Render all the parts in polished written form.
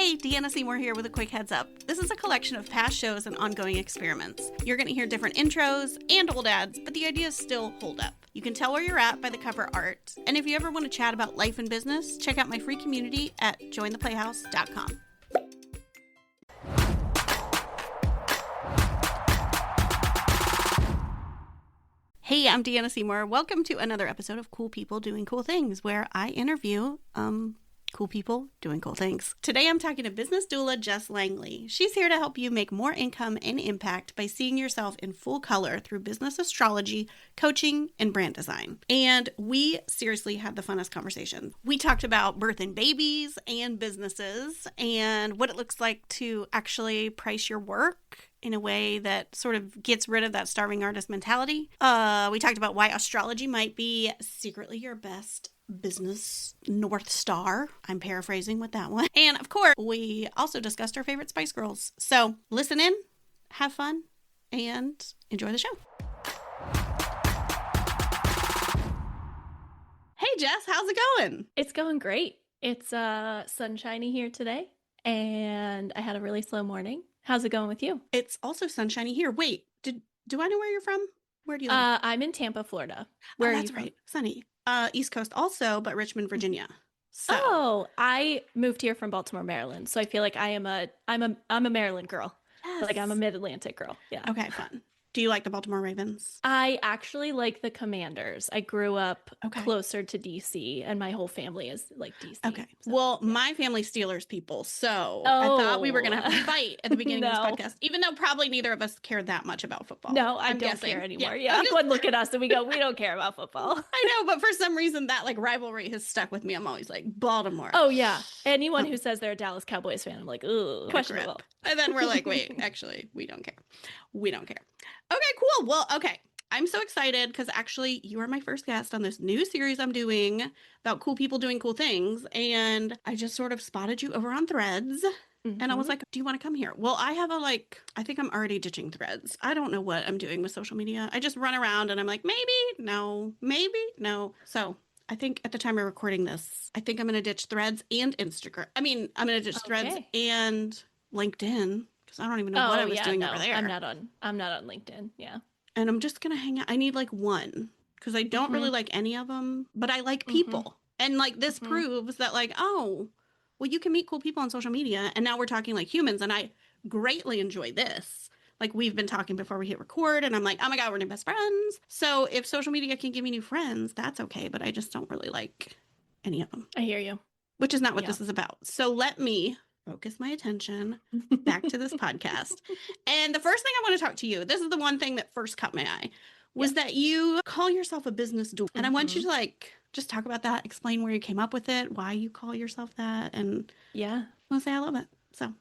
Hey, Deanna Seymour here with a quick heads up. This is a collection of past shows and ongoing experiments. You're going to hear different intros and old ads, but the ideas still hold up. You can tell where you're at by the cover art. And if you ever want to chat about life and business, check out my free community at jointheplayhouse.com. Hey, I'm Deanna Seymour. Welcome to another episode of Cool People Doing Cool Things, where I interview, cool people doing cool things. Today I'm talking to business doula Jess Langley. She's here to help you make more income and impact by seeing yourself in full color through business astrology, coaching, and brand design. And we seriously had the funnest conversation. We talked about birthing babies and businesses and what it looks like to actually price your work in a way that sort of gets rid of that starving artist mentality. We talked about why astrology might be secretly your best business North Star. I'm paraphrasing with that one. And of course, we also discussed our favorite Spice Girls. So listen in, have fun, and enjoy the show. Hey Jess, how's it going? It's going great. It's sunshiny here today, and I had a really slow morning. How's it going with you? It's also sunshiny here. Wait, do I know where you're from? Where do you live? I'm in Tampa, Florida. Where that's right. Sunny. East Coast also, but Richmond, Virginia. So. Oh, I moved here from Baltimore, Maryland. So I feel like I'm a Maryland girl. Yes. Like I'm a mid-Atlantic girl. Yeah. Okay, fun. Do you like the Baltimore Ravens? I actually like the Commanders. I grew up closer to DC, and my whole family is like DC. Okay. So, well, yeah. My family Steelers people, so I thought we were going to have a fight at the beginning of this podcast, even though probably neither of us care that much about football. No, I don't care anymore. Yeah. Everyone look at us and we go, we don't care about football. I know, but for some reason that like rivalry has stuck with me. I'm always like, Baltimore. Oh, yeah. Anyone who says they're a Dallas Cowboys fan, I'm like, ooh, questionable. And then we're like, wait, actually, we don't care. We don't care. Okay, cool. Well, okay. I'm so excited because actually you are my first guest on this new series I'm doing about cool people doing cool things. And I just sort of spotted you over on Threads. Mm-hmm. And I was like, do you want to come here? Well, I have I think I'm already ditching Threads. I don't know what I'm doing with social media. I just run around and I'm like, maybe, no. So I think at the time of recording this, I think I'm going to ditch Threads and Instagram. I mean, I'm going to ditch Threads and LinkedIn. I don't even know what I was doing over there. I'm not on LinkedIn. Yeah. And I'm just going to hang out. I need like one because I don't really like any of them, but I like people. And like this proves that like, oh, well, you can meet cool people on social media. And now we're talking like humans. And I greatly enjoy this. Like we've been talking before we hit record and I'm like, oh my God, we're new best friends. So if social media can give me new friends, that's okay. But I just don't really like any of them. I hear you. Which is not what this is about. So let me focus my attention back to this podcast. And the first thing I want to talk to you, this is the one thing that first caught my eye, was that you call yourself a business doula. And I want you to like, just talk about that, explain where you came up with it, why you call yourself that. And I want to say I love it. So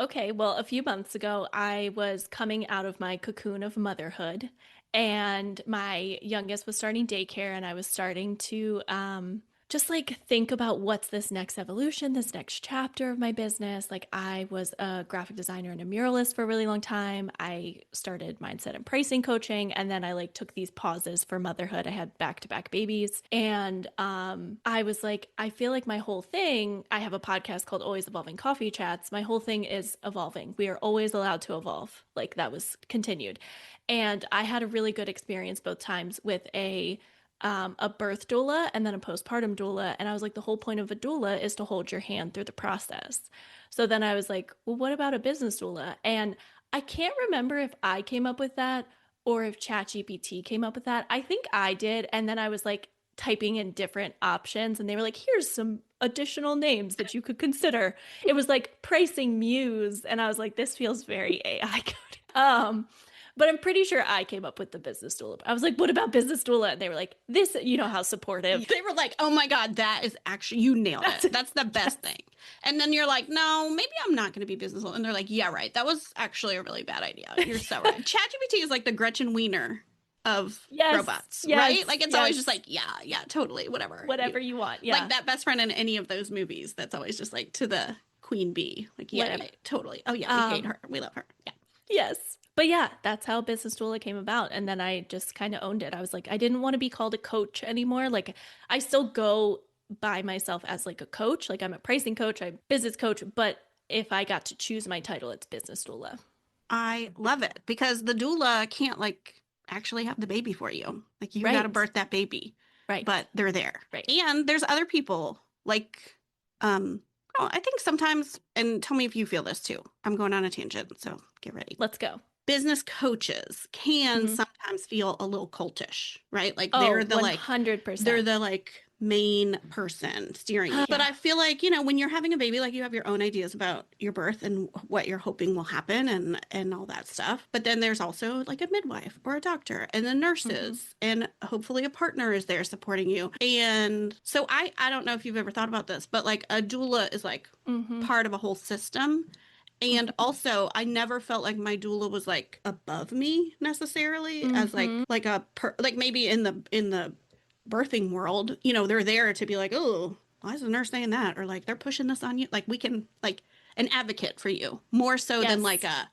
okay. Well, a few months ago, I was coming out of my cocoon of motherhood and my youngest was starting daycare and I was starting to, just like think about what's this next evolution, this next chapter of my business. Like I was a graphic designer and a muralist for a really long time. I started mindset and pricing coaching. And then I like took these pauses for motherhood. I had back-to-back babies. And I was like, I feel like my whole thing, I have a podcast called Always Evolving Coffee Chats. My whole thing is evolving. We are always allowed to evolve. Like that was continued. And I had a really good experience both times with a birth doula and then a postpartum doula. And I was like, the whole point of a doula is to hold your hand through the process. So then I was like, well, what about a business doula? And I can't remember if I came up with that or if ChatGPT came up with that. I think I did. And then I was like typing in different options and they were like, here's some additional names that you could consider. It was like pricing muse. And I was like, this feels very AI coded. But I'm pretty sure I came up with the business doula. I was like, what about business doula? And they were like, this, you know how supportive. They were like, oh my God, that is actually, you nailed it. That's the best thing. And then you're like, no, maybe I'm not going to be business doula. And they're like, yeah, right. That was actually a really bad idea. You're so right. ChatGPT is like the Gretchen Wiener of robots, right? Like it's always just like, yeah, totally, whatever. Whatever you want. Yeah. Like that best friend in any of those movies. That's always just like to the queen bee. Like, yeah, right, totally. Oh yeah, we hate her. We love her. Yeah. Yes. But yeah, that's how Business Doula came about. And then I just kind of owned it. I was like, I didn't want to be called a coach anymore. Like I still go by myself as like a coach. Like I'm a pricing coach, I'm a business coach, but if I got to choose my title, it's business doula. I love it because the doula can't like actually have the baby for you. Like you got to Right. birth that baby, Right. but they're there. Right. And there's other people like, oh, I think sometimes, and tell me if you feel this too. I'm going on a tangent, so get ready. Let's go. Business coaches can Mm-hmm. sometimes feel a little cultish, right? Like Oh, they're 100%. the like main person steering you. But Yeah. I feel like, when you're having a baby, like you have your own ideas about your birth and what you're hoping will happen and all that stuff. But then there's also like a midwife or a doctor and the Mm-hmm. nurses and hopefully a partner is there supporting you. And so I don't know if you've ever thought about this, but like a doula is like Mm-hmm. part of a whole system. And Mm-hmm. also, I never felt like my doula was like above me necessarily as Mm-hmm. like like maybe in the birthing world, they're there to be like, "Oh, why is the nurse saying that?" Or like they're pushing this on you. Like we can like an advocate for you more so than like Yes. a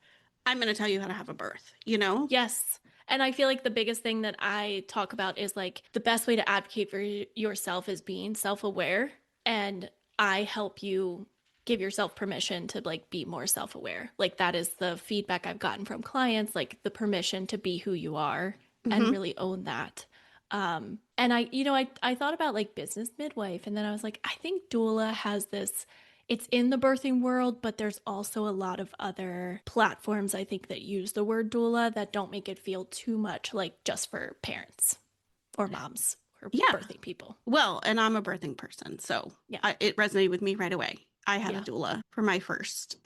I'm going to tell you how to have a birth, you know? Yes. And I feel like the biggest thing that I talk about is like the best way to advocate for yourself is being self-aware. And I help you give yourself permission to like be more self-aware. Like that is the feedback I've gotten from clients, like the permission to be who you are and Mhm. really own that. And I thought about like business midwife, and then I was like, I think doula has this, it's in the birthing world, but there's also a lot of other platforms I think that use the word doula that don't make it feel too much like just for parents or moms or Yeah. birthing people. Well, and I'm a birthing person, so Yeah. it resonated with me right away. I had a Yeah. doula for my first,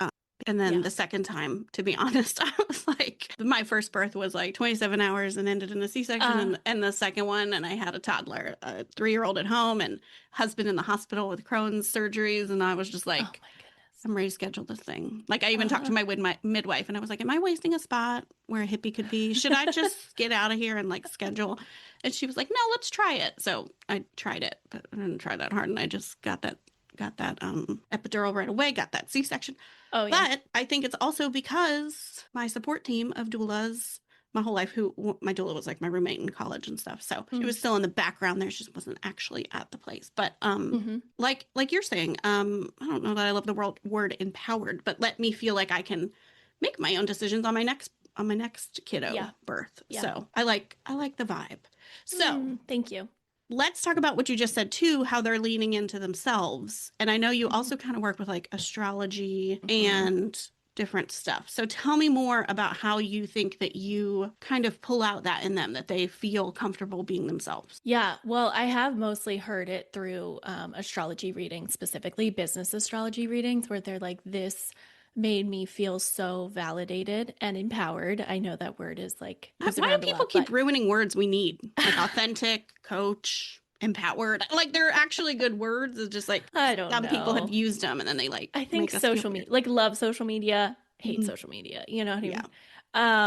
and then Yeah. the second time, to be honest, I was like, my first birth was like 27 hours and ended in a C-section, Uh, and the second one, and I had a toddler, a 3-year-old at home, and husband in the hospital with Crohn's surgeries, and I was just oh like, my goodness. I'm ready to schedule this thing. Like I even talked to Uh, my midwife, and I was like, "Am I wasting a spot where a hippie could be? Should I just get out of here and like schedule?" And she was like, "No, let's try it." So I tried it, but I didn't try that hard, and I just got that epidural right away. Got that C-section. oh yeah. But I think it's also because my support team of doulas my whole life, who my doula was like my roommate in college and stuff. So she Mm, was still in the background there. She just wasn't actually at the place. But mm-hmm. like you're saying, I don't know that I love the word empowered, but let me feel like I can make my own decisions on my next kiddo Yeah. birth. Yeah. So I like the vibe. So Thank you. let's talk about what you just said too, how they're leaning into themselves. And I know you Mm-hmm. also kind of work with like astrology Mm-hmm. and different stuff. So tell me more about how you think that you kind of pull out that in them, that they feel comfortable being themselves. Yeah, well, I have mostly heard it through astrology readings, specifically business astrology readings, where they're like, this made me feel so validated and empowered. I know that word is like used Why do around a people lot, keep but ruining words we need? Like authentic, coach, empowered. Like they're actually good words. It's just like I don't some people have know. used them and then they like I think make us feel social weird. media, like love social media, hate Mhm. social media. You know what I Yeah.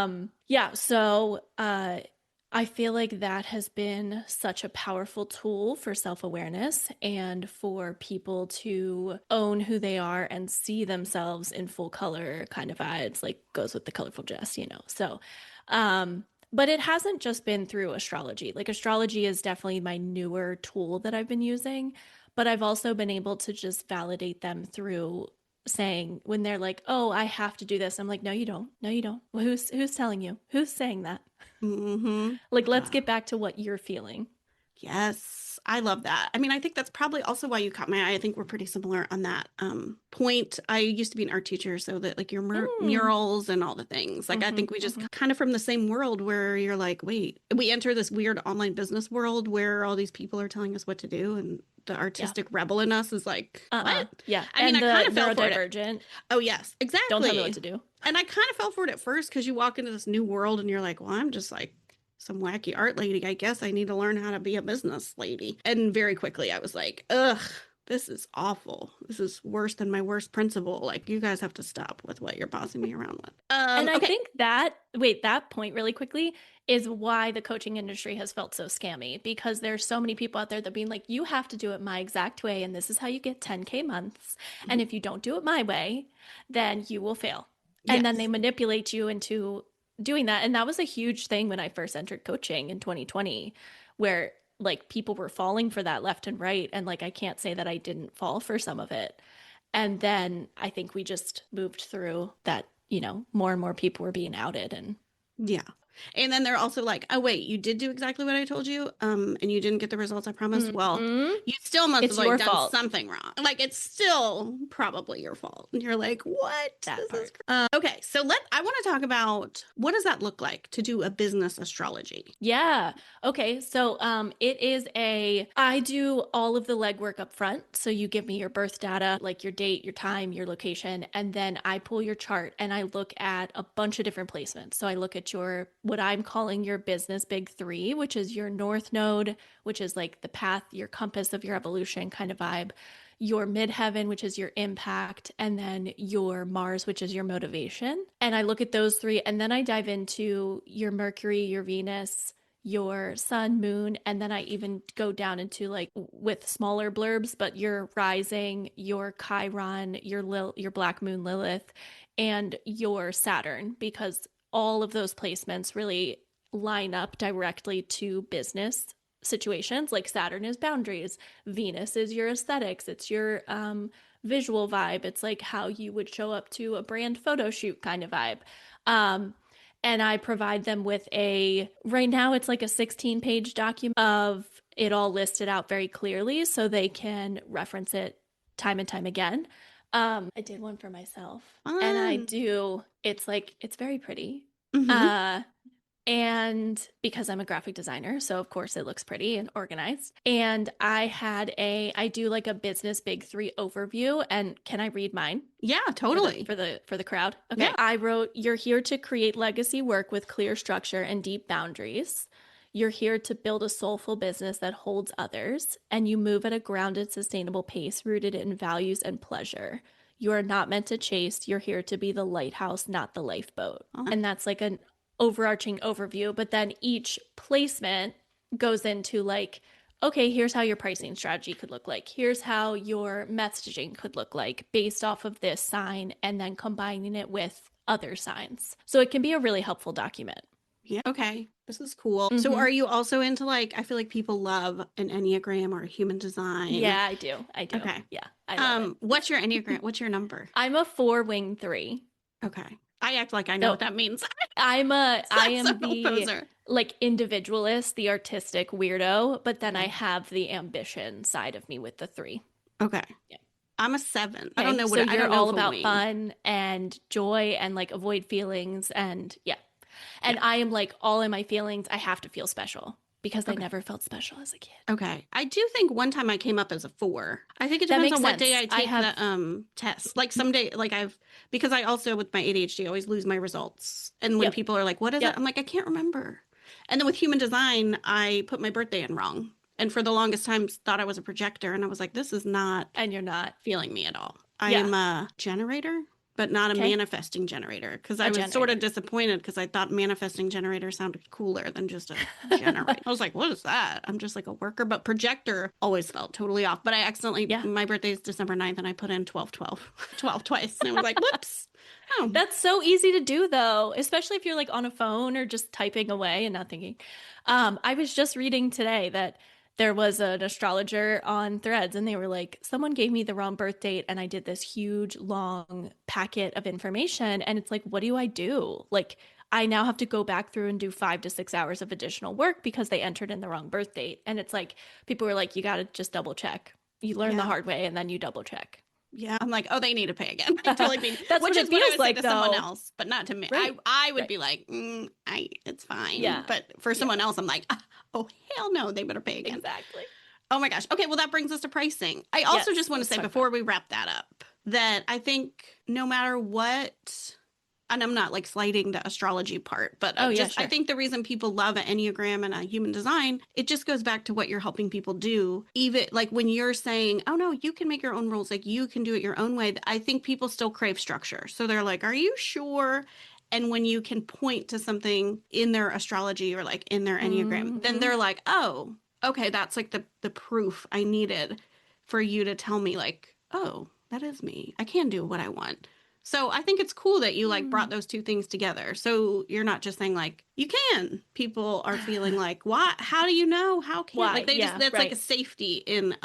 mean? Yeah. So, I feel like that has been such a powerful tool for self-awareness and for people to own who they are and see themselves in full color kind of vibes, like goes with the colorful Jess, you know. So, but it hasn't just been through astrology. Like astrology is definitely my newer tool that I've been using, but I've also been able to just validate them through saying when they're like, "Oh, I have to do this." I'm like, "No, you don't. No, you don't. Well, who's telling you? Who's saying that?" Mm-hmm. Like, let's get back to what you're feeling. Yes, I love that. I mean, I think that's probably also why you caught my eye. I think we're pretty similar on that point. I used to be an art teacher, so that like your Mm. murals and all the things. Like, I Mm-hmm, think we just mm-hmm. kind of from the same world where you're like, wait, we enter this weird online business world where all these people are telling us what to do, and the Yeah. artistic rebel in us is like, Uh-uh. what? Yeah. I mean, And I the kind of fell for it. neurodivergent, Oh, yes, don't tell me what exactly. to do. And I kind of fell for it at first because you walk into this new world and you're like, well, I'm just like some wacky art lady. I guess I need to learn how to be a business lady. And very quickly I was like, ugh, this is awful. This is worse than my worst principal. Like, you guys have to stop with what you're bossing me around with. And I Okay. think that point really quickly is why the coaching industry has felt so scammy because there's so many people out there that being like, you have to do it my exact way, and this is how you get 10K months. And if you don't do it my way, then you will fail. And then they Yes. manipulate you into doing that. And that was a huge thing when I first entered coaching in 2020, where like people were falling for that left and right. And like, I can't say that I didn't fall for some of it. And then I think we just moved through that, more and more people were being outed. And Yeah. And then they're also like, oh, wait, you did do exactly what I told you, and you didn't get the results I promised. Well, you still must have it's like your done fault. something wrong. Like, it's still probably your fault. And you're like, what? That This is part. okay. So I want to talk about what does that look like to do a business astrology? Yeah. Okay. So I do all of the legwork up front. So you give me your birth data, like your date, your time, your location, and then I pull your chart and I look at a bunch of different placements. So I look at what I'm calling your business big three, which is your north node, which is like the path, your compass of your evolution kind of vibe, your midheaven, which is your impact, and then your Mars, which is your motivation. And I look at those three, and then I dive into your Mercury, your Venus, your sun, moon, and then I even go down into like with smaller blurbs, but your rising, your Chiron, your black moon Lilith, and your Saturn, because all of those placements really line up directly to business situations. Like Saturn is boundaries, Venus is your aesthetics, it's your visual vibe, it's like how you would show up to a brand photo shoot kind of vibe. um and I provide them with right now it's like a 16-page document of it all listed out very clearly so they can reference it time and time again. I did one for myself and Fun. it's very pretty. Mm-hmm. uh and because I'm a graphic designer, so of course it looks pretty and organized. And I do like a business big three overview. And can I read mine Yeah, for the totally. for the for the crowd? Okay. Yeah. I wrote, you're here to create legacy work with clear structure and deep boundaries. You're here to build a soulful business that holds others, and you move at a grounded, sustainable pace rooted in values and pleasure. You are not meant to chase. You're here to be the lighthouse, not the lifeboat. Oh, And that's like an overarching overview, but then each placement goes into like, okay, here's how your pricing strategy could look like. Here's how your messaging could look like based off of this sign, and then combining it with other signs. So it can be a really helpful document. yeah. Okay. This is cool. So Mm-hmm. are you also into like, I feel like people love an Enneagram or human design. Yeah, I do. I do. Okay. Yeah, I love it. What's your Enneagram? What's your number? I'm a 4-wing 3. Okay. I act like I know So what that means. I I'm so am the poser. like individualist, the artistic weirdo, but then I Okay. have the ambition side of me with the 3. Okay. Yeah. I'm a 7. I don't Okay. know So I you're don't know all if a about wing. fun and joy and like avoid feelings and yeah. Yeah. And I am like all in my feelings. I have to feel special because I Okay. never felt special as a kid. Okay. I do think one time I came up as a 4. I think it That depends makes on what day sense. I I take have the test. Like some day like because I also with my ADHD always lose my results. And when yep. people are like, "What is it?" Yep. I'm like, "I can't remember." And then with human design, I put my birthday in wrong. And for the longest time thought I was a projector and I was like, "This is not And you're not. feeling me at all." I Yeah. am a generator, but not a Okay. manifesting generator because I A was sort of generator. disappointed because I thought manifesting generator sounded cooler than just a generator. I was like, what is that? I'm just like a worker, but projector always felt totally off. But I accidentally, Yeah. my birthday is December 9th and I put in 12/12, 12 twice. And I was like, whoops. Oh, That's so easy to do though, especially if you're like on a phone or just typing away and not thinking. I was just reading today that there was an astrologer on Threads and they were like, someone gave me the wrong birth date and I did this huge long packet of information. And it's like, what do I do? Like, I now have to go back through and do 5 to 6 hours of additional work because they entered in the wrong birth date. And it's like, people were like, you got to just double check. You learn the yeah. hard way and then you double check. Yeah, I'm like, oh, they need to pay again. They totally mean, That's which what is it what I feels would say like to someone though. else, but not to me. Right. I would Right. be like, it's fine. Yeah. But for Yeah. someone else, I'm like, oh hell no, they better pay again. Exactly. Oh my gosh. Okay, well that brings us to pricing. I also Yes, just want to let's say talk before we wrap that up that I think no matter what, and I'm not like slighting the astrology part, but Oh, yeah, I sure. think the reason people love an Enneagram and a human design, it just goes back to what you're helping people do. Even like when you're saying, oh no, you can make your own rules, like you can do it your own way. I think people still crave structure. So they're like, are you sure? And when you can point to something in their astrology or like in their Enneagram, then Mm-hmm. they're like, oh, okay, that's like the proof I needed for you to tell me like, oh, that is me. I can do what I want. So I think it's cool that you like brought Mm. those two things together. So you're not just saying like, you can. People are feeling like, why? How do you know? How can like Why? they just Yeah, that's like a right. safety in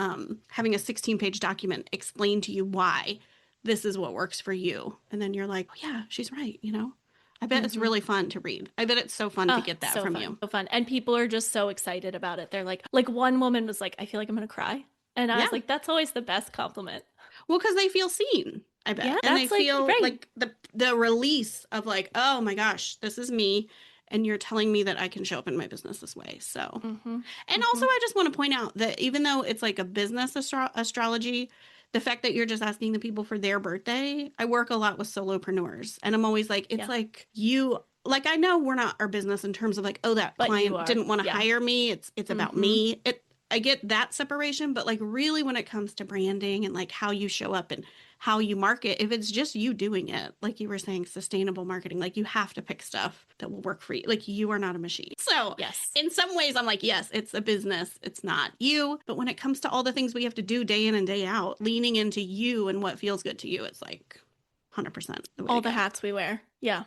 having a 16-page document explain to you why this is what works for you. And then you're like, oh, yeah, she's right, you know? I bet it's Hmm. really fun to read. I bet it's so fun to Oh, get that so from fun. you. So fun. And people are just so excited about it. They're like one woman was like, I feel like I'm gonna cry. And I Yeah. was like, that's always the best compliment. Well, because they feel seen, I bet. Yeah, And they that's like feel right. like the release of like, oh my gosh, this is me. And you're telling me that I can show up in my business this way. So, Mm-hmm. and Mm-hmm. also I just want to point out that even though it's like a business astrology, the fact that you're just asking the people for their birthday, I work a lot with solopreneurs. And I'm always like, it's Yeah. like you like I know we're not our business in terms of like, oh, that But you client are. didn't want to Yeah. hire me. It's about Mm-hmm. me. I get that separation, but like really when it comes to branding and like how you show up and how you market, if it's just you doing it, like you were saying, sustainable marketing, like you have to pick stuff that will work for you. Like you are not a machine. So Yes. in some ways, I'm like, yes, it's a business. It's not you. But when it comes to all the things we have to do day in and day out, leaning into you and what feels good to you, it's like 100% the way to All the go. hats we wear. Yeah.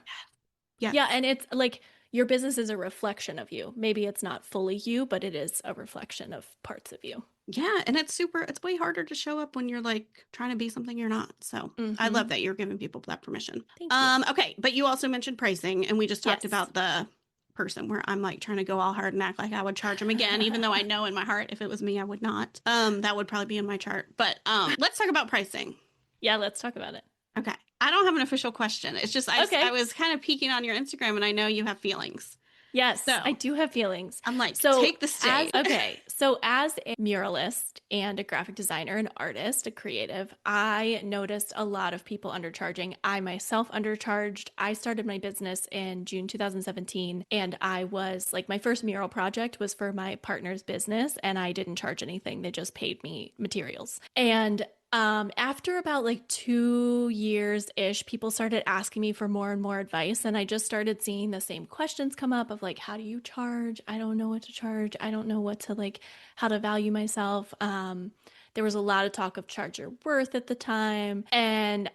Yeah. Yes. And it's like your business is a reflection of you. Maybe it's not fully you, but it is a reflection of parts of you. Yeah, and it's way harder to show up when you're like trying to be something you're not. So I Mm-hmm. love that you're giving people that permission. Thank you. Okay, but you also mentioned pricing, and we just talked Yes. about the person where I'm like trying to go all hard and act like I would charge them again, even though I know in my heart if it was me, I would not. That would probably be in my chart. But let's talk about pricing. Yeah, let's talk about it. Okay. I don't have an official question. It's just I Okay. was kind of peeking on your Instagram and I know you have feelings. Yes, I So do have feelings. I'm like, So, take the stage. as a muralist and a graphic designer, an artist, a creative, I noticed a lot of people undercharging. I myself undercharged. I started my business in June 2017, and I was like, my first mural project was for my partner's business, and I didn't charge anything. They just paid me materials. And after about like 2 years ish, people started asking me for more and more advice. And I just started seeing the same questions come up of like, how do you charge? I don't know what to charge. I don't know what to like, how to value myself. There was a lot of talk of charge your worth at the time. And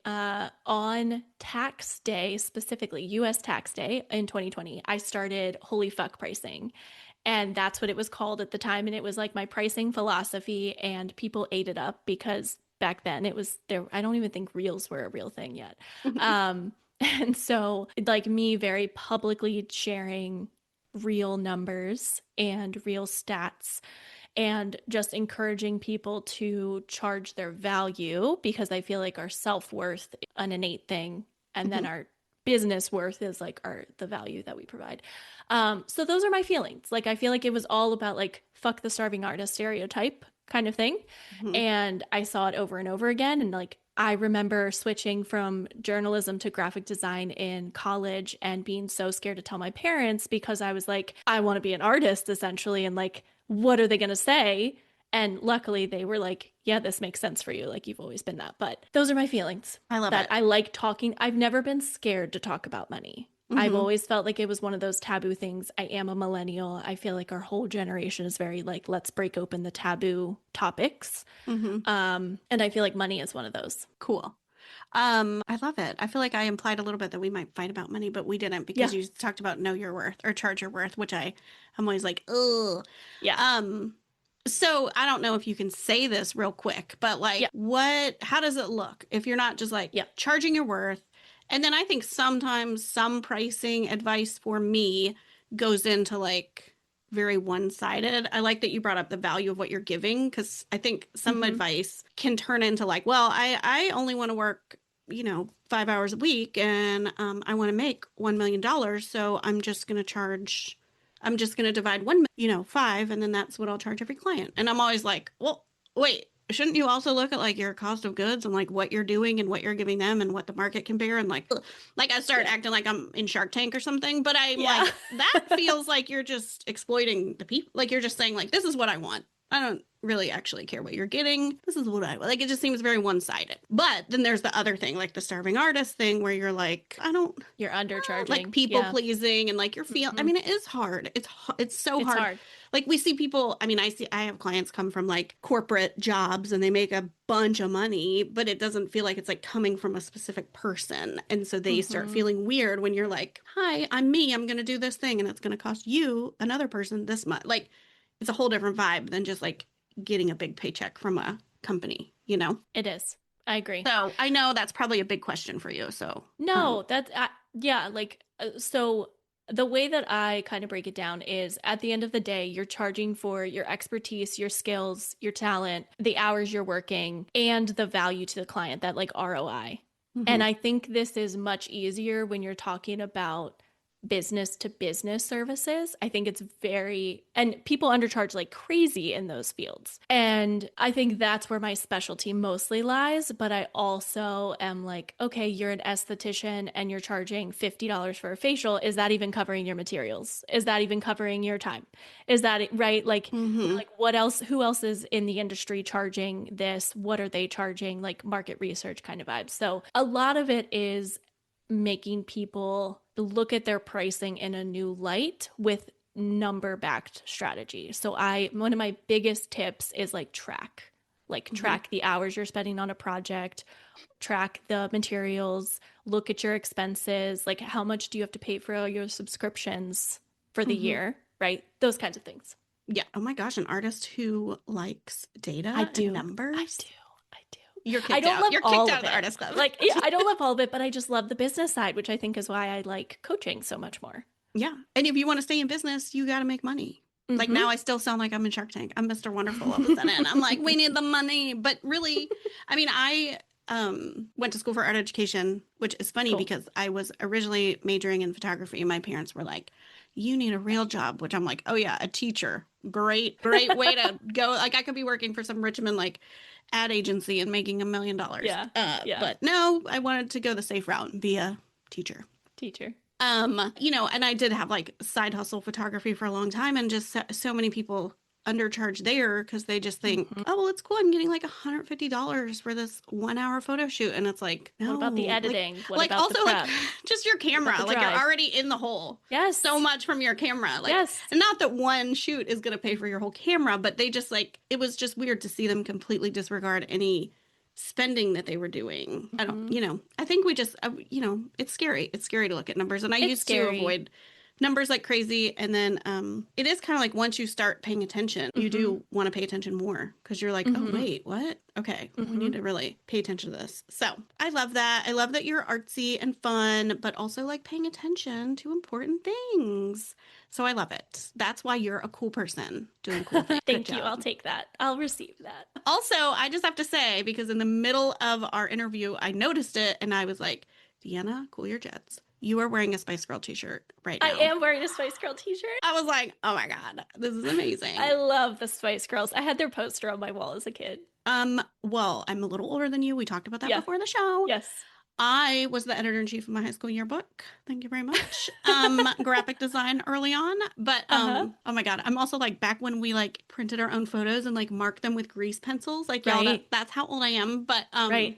on tax day, specifically US tax day in 2020, I started holy fuck pricing. And that's what it was called at the time. And it was like my pricing philosophy, and people ate it up because back then it was there. I don't even think reels were a real thing yet. Um, and so, like, me very publicly sharing real numbers and real stats and just encouraging people to charge their value, because I feel like our self-worth is an innate thing, and then our business worth is like the value that we provide. So those are my feelings. Like I feel like it was all about like fuck the starving artist stereotype kind of thing. And I saw it over and over again. And like I remember switching from journalism to graphic design in college and being so scared to tell my parents because I was like, I want to be an artist essentially. And like, what are they going to say? And luckily they were like, yeah, this makes sense for you. Like you've always been that. But those are my feelings, I love that it. I like talking. I've never been scared to talk about money. I've Mm-hmm. always felt like it was one of those taboo things. I am a millennial. I feel like our whole generation is very like, let's break open the taboo topics. Mm-hmm. And I feel like money is one of those. Cool. I love it. I feel like I implied a little bit that we might fight about money, but we didn't because Yeah. you talked about know your worth or charge your worth, which I'm always like, ugh. Yeah. Um, so I don't know if you can say this real quick, but Yeah. like how does it look if you're not just like Yeah. charging your worth? And then I think sometimes some pricing advice for me goes into like very one-sided. I like that you brought up the value of what you're giving because I think some Mm-hmm. advice can turn into like, well, I only want to work, 5 hours a week and I want to make $1 million. So I'm just going to divide 5, and then that's what I'll charge every client. And I'm always like, well, wait, shouldn't you also look at like your cost of goods and like what you're doing and what you're giving them and what the market can bear? And like I start Yeah. acting like I'm in Shark Tank or something, but I'm Yeah. like, that feels like you're just exploiting the people. Like you're just saying like, this is what I want. I don't really actually care what you're getting. This is what I like. It just seems very one-sided. But then there's the other thing, like the starving artist thing, where you're like, I don't You're undercharging. like people Yeah. pleasing and like you're I mean, it is hard. It's so It's hard. hard. Like we see people, I have clients come from like corporate jobs and they make a bunch of money, but it doesn't feel like it's like coming from a specific person. And so they start feeling weird when you're like, hi, I'm me. I'm going to do this thing and it's going to cost you, another person, this much. Like it's a whole different vibe than just like getting a big paycheck from a company, you know? It is. I agree. So I know that's probably a big question for you. So No, yeah, like, so the way that I kind of break it down is at the end of the day, you're charging for your expertise, your skills, your talent, the hours you're working, and the value to the client, that like ROI. And I think this is much easier when you're talking about business to business services. I think it's and people undercharge like crazy in those fields. And I think that's where my specialty mostly lies. But I also am like, okay, you're an esthetician and you're charging $50 for a facial. Is that even covering your materials? Is that even covering your time? Is that right? Like what else? Who else is in the industry charging this? What are they charging? Like market research kind of vibes. So a lot of it is making people look at their pricing in a new light with number backed strategy. So one of my biggest tips is like track the hours you're spending on a project, track the materials, look at your expenses, like how much do you have to pay for your subscriptions for the year, right? Those kinds of things. Yeah. Oh my gosh, an artist who likes data and numbers. I do. You're kicked I don't out. love You're all kicked out of of the it. artist club. Like, yeah, I don't love all of it, but I just love the business side, which I think is why I like coaching so much more. Yeah. And if you want to stay in business, you got to make money. Like now I still sound like I'm in Shark Tank. I'm Mr. Wonderful all of a sudden. I'm like, we need the money. But really, I mean, I went to school for art education, which is funny because I was originally majoring in photography. And my parents were like, you need a real job, which I'm like, oh yeah, a teacher. Great way to go. Like I could be working for some Richmond like ad agency and making $1 million. Yeah. But no, I wanted to go the safe route and be a teacher. You know, and I did have like side hustle photography for a long time, and just so many people undercharge there because they just think, oh, well, it's cool. I'm getting like $150 for this 1 hour photo shoot. And it's like, no. What about the editing? What like about also the prep? like just your camera. Like you're already in the hole. Yes. So much from your camera. Like, yes. And not that one shoot is going to pay for your whole camera, but they just like, it was just weird to see them completely disregard any spending that they were doing. I don't, you know, I think we just, you know, it's scary. It's scary to look at numbers. And I used to avoid numbers like crazy. And then it is kind of like once you start paying attention, you do want to pay attention more because you're like, oh, wait, what? Okay, we need to really pay attention to this. So I love that. I love that you're artsy and fun, but also like paying attention to important things. So I love it. That's why you're a cool person doing cool things. Thank you. I'll take that. I'll receive that. Also, I just have to say, because in the middle of our interview, I noticed it and I was like, Deanna, cool your jets. You are wearing a Spice Girl t-shirt right now. I am wearing a Spice Girl t-shirt. I was like, oh my God, this is amazing. I love the Spice Girls. I had their poster on my wall as a kid. Well, I'm a little older than you. We talked about that before the show. Yes. I was the editor-in-chief of my high school yearbook. Thank you very much. Graphic design early on. But, oh my God, I'm also like back when we like printed our own photos and like marked them with grease pencils. Like, y'all, that's how old I am. But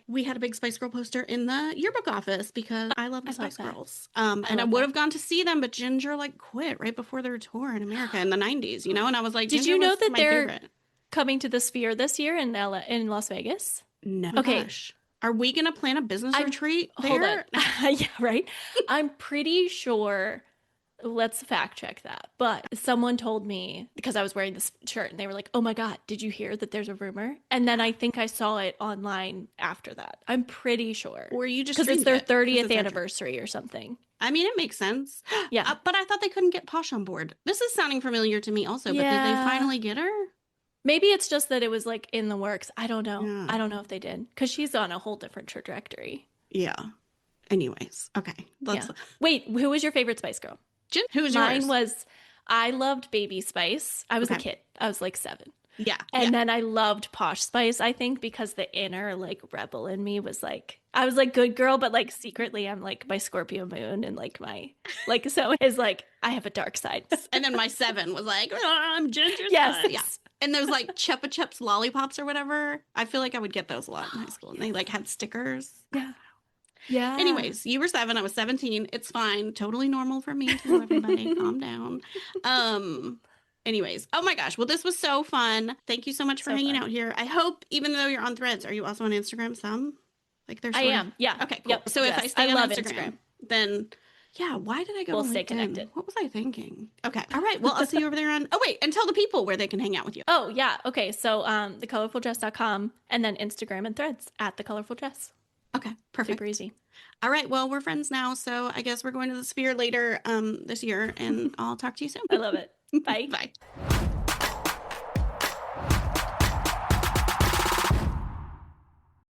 we had a big Spice Girl poster in the yearbook office because I love the Spice Girls. And I would have gone to see them, but Ginger like quit right before their tour in America in the 90s, you know? And I was like, did you know that they're coming to the Sphere this year in Las Vegas? No. Okay. Gosh. Are we going to plan a business retreat there? Yeah, right. I'm pretty sure. Let's fact check that. But someone told me, because I was wearing this shirt, and they were like, oh my God, did you hear that there's a rumor? And then I think I saw it online after that. I'm pretty sure. Or you just because it's their 30th anniversary or something. I mean, it makes sense. Yeah. But I thought they couldn't get Posh on board. This is sounding familiar to me also, but did they finally get her? Maybe it's just that it was like in the works. I don't know. Yeah. I don't know if they did, because she's on a whole different trajectory. Yeah. Anyways. Okay. Wait, who was your favorite Spice Girl? Who was yours? I loved Baby Spice. I was a kid. I was like 7. Yeah. And then I loved Posh Spice, I think, because the inner like rebel in me was like, I was like good girl, but like secretly I'm like my Scorpio moon and like my, like, so it's like I have a dark side. And then my 7 was like, oh, I'm Ginger's yes. side. Yeah. And those like Chupa Chups lollipops or whatever. I feel like I would get those a lot in high school. And they like had stickers. Yeah. Yeah. Anyways, you were 7, I was 17. It's fine. Totally normal for me too, everybody. Calm down. Anyways, oh my gosh. Well, this was so fun. Thank you so much for hanging out here. I hope, even though you're on Threads, are you also on Instagram some? Like there's I am. Yeah. Okay, cool. Yep. So if Yes. I stay on love Instagram, then yeah, why did I go We'll to stay LinkedIn? connected. What was I thinking? Okay. All right. Well, I'll see you over there on Oh wait, and tell the people where they can hang out with you. Oh, yeah. Okay. So thecolorfuldress.com and then Instagram and Threads at thecolorfuldress. Okay, perfect. Super easy. All right. Well, we're friends now, so I guess we're going to the Sphere later this year, and I'll talk to you soon. I love it. Bye. Bye.